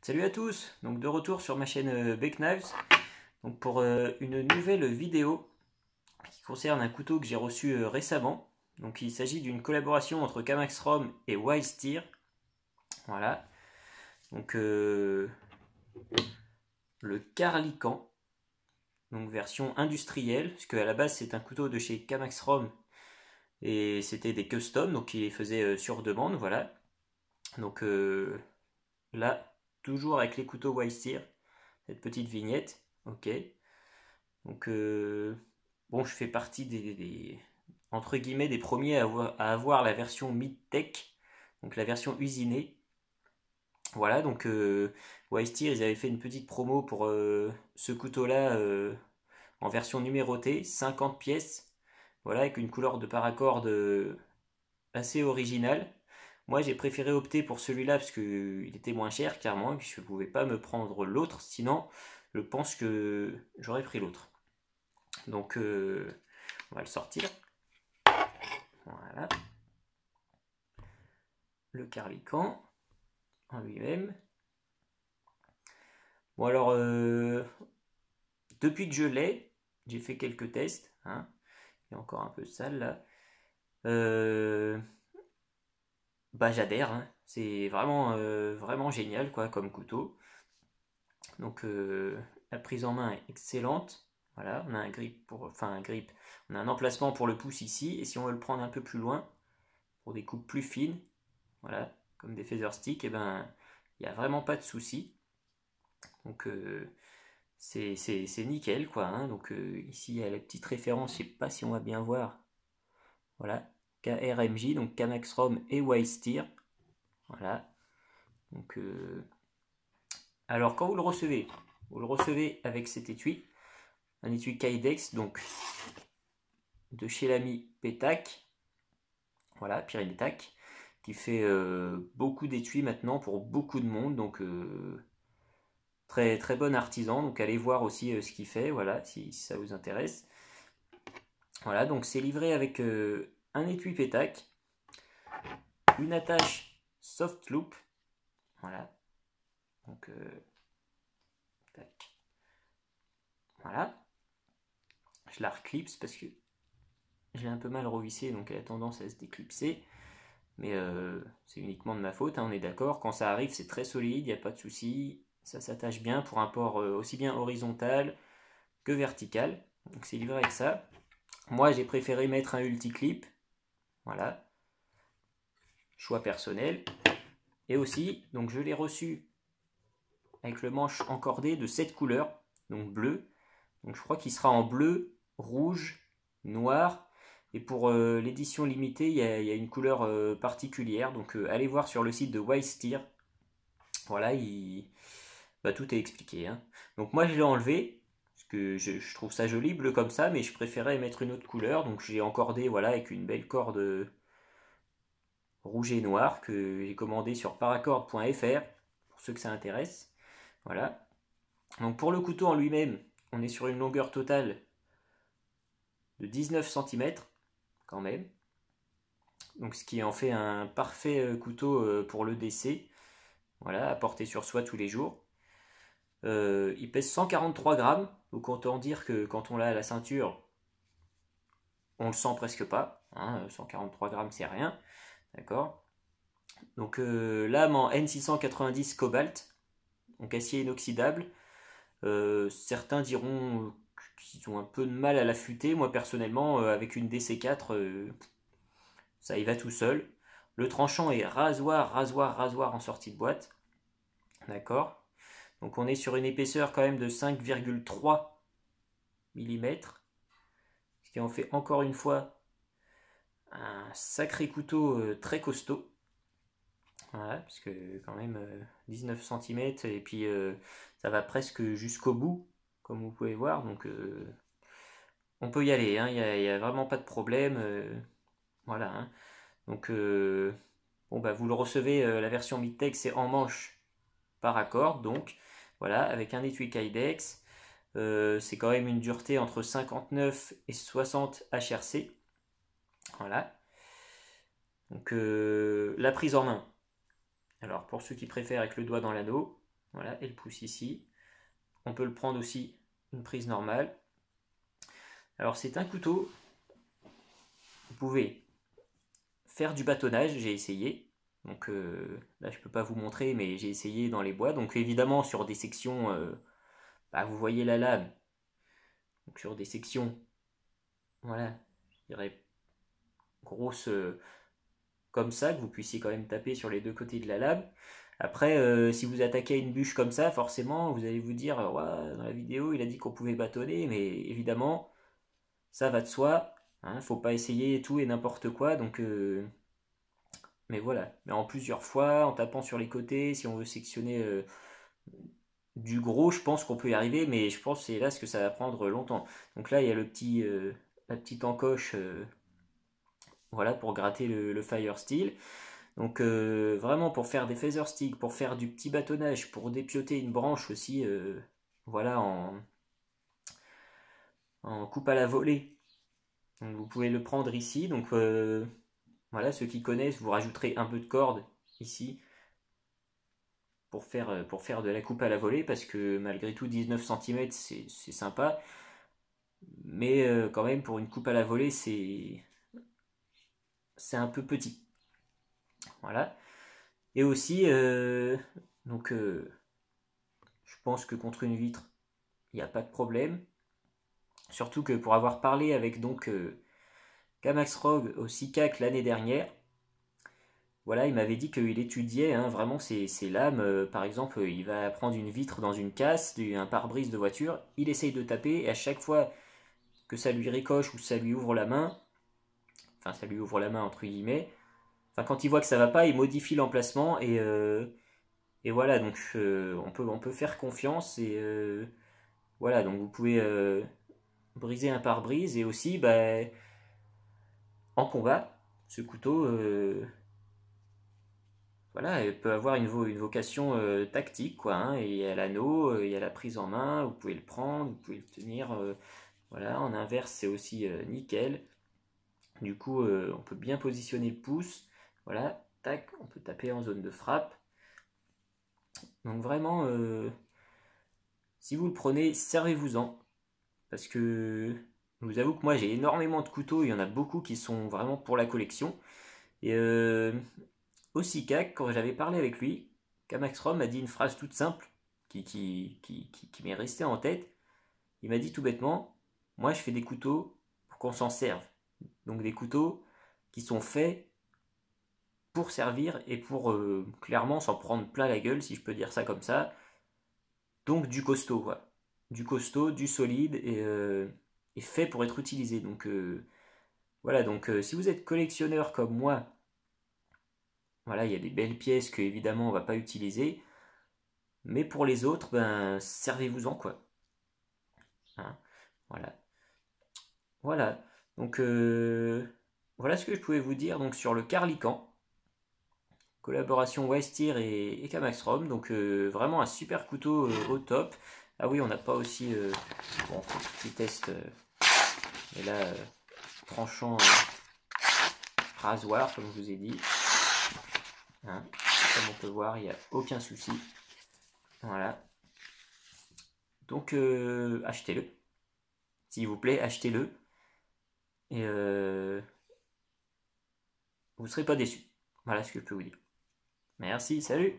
Salut à tous, donc de retour sur ma chaîne Beck Knives, donc pour une nouvelle vidéo qui concerne un couteau que j'ai reçu récemment. Donc il s'agit d'une collaboration entre Kamax Rom et Wild Steer. Voilà, donc le Carlican, donc version industrielle, parce qu'à la base c'est un couteau de chez Kamax Rom et c'était des customs, donc il les faisait sur demande, voilà. Donc là, toujours avec les couteaux Wild Steer, cette petite vignette, ok. Donc, bon, je fais partie entre guillemets, des premiers à avoir la version mid-tech, donc la version usinée. Voilà, donc Wiseteer, ils avaient fait une petite promo pour ce couteau-là en version numérotée, 50 pièces, voilà, avec une couleur de paracord assez originale. Moi, j'ai préféré opter pour celui-là parce qu'il était moins cher, clairement, et que je ne pouvais pas me prendre l'autre, sinon je pense que j'aurais pris l'autre. Donc, on va le sortir. Voilà. Le Carlican en lui-même. Bon, alors, depuis que je l'ai, j'ai fait quelques tests. Hein. Il y a encore un peu sale là. Bah, j'adhère. Hein. C'est vraiment génial quoi, comme couteau. Donc, la prise en main est excellente. Voilà, on a un grip on a un emplacement pour le pouce ici. Et si on veut le prendre un peu plus loin, pour des coupes plus fines, voilà, comme des feather sticks, et ben il n'y a vraiment pas de souci. Donc c'est nickel quoi. Hein. Donc ici il y a la petite référence, je sais pas si on va bien voir. Voilà, KRMJ, donc Kamax Rom et Wild Steer. Voilà. Donc alors quand vous le recevez avec cet étui, un étui Kydex, donc de chez l'ami Petac. Voilà, Pyrénétac, qui fait beaucoup d'étuis maintenant pour beaucoup de monde. Donc très, très bon artisan, donc allez voir aussi ce qu'il fait, voilà, si ça vous intéresse. Voilà, donc c'est livré avec un étui pétac, une attache soft loop, voilà, donc tac, voilà, je la reclipse parce que je l'ai un peu mal revissée, donc elle a tendance à se déclipser, mais c'est uniquement de ma faute, hein, on est d'accord, quand ça arrive c'est très solide, il n'y a pas de souci, ça s'attache bien pour un port aussi bien horizontal que vertical, donc c'est livré avec ça. Moi, j'ai préféré mettre un ulti-clip. Voilà. Choix personnel. Et aussi, donc je l'ai reçu avec le manche encordé de cette couleur. Donc bleu. Donc je crois qu'il sera en bleu, rouge, noir. Et pour l'édition limitée, il y a une couleur particulière. Donc allez voir sur le site de Wild Steer. Voilà, bah, tout est expliqué. Hein. Donc moi, je l'ai enlevé. Parce que je trouve ça joli, bleu comme ça, mais je préférais mettre une autre couleur. Donc j'ai encordé voilà, avec une belle corde rouge et noir que j'ai commandé sur paracord.fr pour ceux que ça intéresse. Voilà. Donc pour le couteau en lui-même, on est sur une longueur totale de 19 cm quand même. Donc ce qui en fait un parfait couteau pour le décès. Voilà, à porter sur soi tous les jours. Il pèse 143 grammes, donc autant dire que quand on l'a à la ceinture, on le sent presque pas. Hein, 143 grammes, c'est rien. D'accord. Donc lame en N690 cobalt, donc acier inoxydable. Certains diront qu'ils ont un peu de mal à l'affûter. Moi personnellement, avec une DC4, ça y va tout seul. Le tranchant est rasoir, rasoir, rasoir en sortie de boîte. D'accord. Donc on est sur une épaisseur quand même de 5,3 mm. Ce qui en fait encore une fois un sacré couteau très costaud. Voilà, parce que quand même 19 cm et puis ça va presque jusqu'au bout, comme vous pouvez voir. Donc on peut y aller, hein, il n'y a vraiment pas de problème. Voilà. Hein. Donc bon, bah, vous le recevez, la version mid-tech, c'est en manche par accord. Donc voilà, avec un étui Kydex. C'est quand même une dureté entre 59 et 60 HRC. Voilà. Donc la prise en main. Alors pour ceux qui préfèrent avec le doigt dans l'anneau, Voilà, et le pouce ici. On peut le prendre aussi une prise normale. Alors c'est un couteau, vous pouvez faire du bâtonnage, j'ai essayé. Donc là je peux pas vous montrer, mais j'ai essayé dans les bois. Donc évidemment sur des sections, bah, vous voyez la lame. Donc sur des sections, voilà, je dirais grosses comme ça, que vous puissiez quand même taper sur les deux côtés de la lame. Après, si vous attaquez à une bûche comme ça, forcément, vous allez vous dire, ouais, dans la vidéo, il a dit qu'on pouvait bâtonner, mais évidemment, ça va de soi. Hein, faut pas essayer tout et n'importe quoi. Donc, mais voilà. Mais en plusieurs fois, en tapant sur les côtés, si on veut sectionner du gros, je pense qu'on peut y arriver, mais je pense que c'est là ce que ça va prendre longtemps. Donc là, il y a la petite encoche, voilà, pour gratter le Fire Steel. Donc vraiment pour faire des feather sticks, pour faire du petit bâtonnage, pour dépioter une branche aussi, voilà, en coupe à la volée. Donc, vous pouvez le prendre ici. Donc voilà, ceux qui connaissent, vous rajouterez un peu de corde ici pour faire de la coupe à la volée, parce que malgré tout 19 cm c'est sympa. Mais quand même pour une coupe à la volée c'est un peu petit. Voilà. Et aussi, donc je pense que contre une vitre, il n'y a pas de problème. Surtout que pour avoir parlé avec donc Kamax Rogue au SICAC l'année dernière, voilà, il m'avait dit qu'il étudiait hein, vraiment ces lames. Par exemple, il va prendre une vitre dans une casse, un pare-brise de voiture, il essaye de taper et à chaque fois que ça lui ricoche ou ça lui ouvre la main, enfin ça lui ouvre la main entre guillemets, enfin quand il voit que ça va pas, il modifie l'emplacement et voilà, donc on peut faire confiance et voilà, donc vous pouvez briser un pare-brise et aussi bah, en combat, ce couteau, voilà, elle peut avoir une vocation tactique, quoi. Hein, et il y a l'anneau, il y a la prise en main, vous pouvez le prendre, vous pouvez le tenir. Voilà, en inverse, c'est aussi nickel. Du coup, on peut bien positionner le pouce. Voilà, tac, on peut taper en zone de frappe. Donc vraiment, si vous le prenez, servez-vous-en. Parce que je vous avoue que moi j'ai énormément de couteaux, il y en a beaucoup qui sont vraiment pour la collection. Et aussi CAC, quand j'avais parlé avec lui, Kamax Rom m'a dit une phrase toute simple qui m'est restée en tête. Il m'a dit tout bêtement, moi je fais des couteaux pour qu'on s'en serve. Donc des couteaux qui sont faits pour servir et pour clairement s'en prendre plein la gueule, si je peux dire ça comme ça. Donc du costaud, voilà. Du costaud, du solide et fait pour être utilisé. Donc voilà, donc si vous êtes collectionneur comme moi, voilà, il y a des belles pièces que évidemment on va pas utiliser. Mais pour les autres, ben servez-vous-en quoi. Hein, voilà. Voilà. Donc voilà ce que je pouvais vous dire donc sur le Carlican. Collaboration Westir et Kamax Rom. Donc vraiment un super couteau au top. Ah oui, on n'a pas aussi bon petit test. Et là tranchant rasoir comme je vous ai dit. Hein, comme on peut voir, il n'y a aucun souci. Voilà. Donc achetez-le. S'il vous plaît, achetez-le. Et vous ne serez pas déçus. Voilà ce que je peux vous dire. Merci, salut!